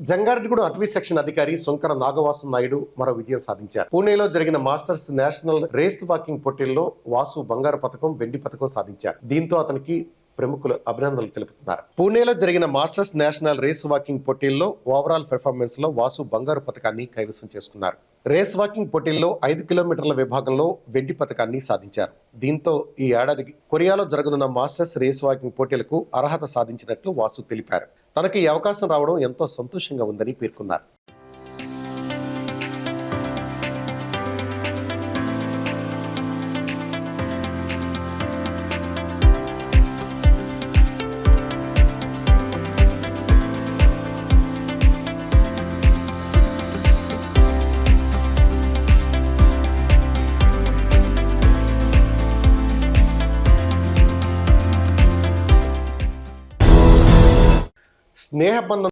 జంగారెడ్డిగూడెం అటవీ సెక్షన్ అధికారి సొంకర నాగవాసు నాయుడు మరో విజయం సాధించారు. పూణేలో జరిగిన మాస్టర్స్ నేషనల్ రేస్ వాకింగ్ పోటీల్లో వాసు బంగారు పథకం, వెండి పథకం సాధించారు. దీంతో అతనికి ప్రముఖులు అభినందనలు తెలుపుతున్నారు. పూణేలో జరిగిన మాస్టర్స్ నేషనల్ రేస్ వాకింగ్ పోటీల్లో ఓవరాల్ పెర్ఫార్మెన్స్ లో వాసు బంగారు పథకాన్ని కైవసం చేసుకున్నారు. రేస్ వాకింగ్ పోటీల్లో 5 కిలోమీటర్ల విభాగంలో వెండి పథకాన్ని సాధించారు. దీంతో ఈ ఏడాది కొరియాలో జరగనున్న మాస్టర్స్ రేస్ వాకింగ్ పోటీలకు అర్హత సాధించినట్లు వాసు తెలిపారు. తనకు ఈ అవకాశం రావడం ఎంతో సంతోషంగా ఉందని పేర్కొన్నారు. స్నేహబంధం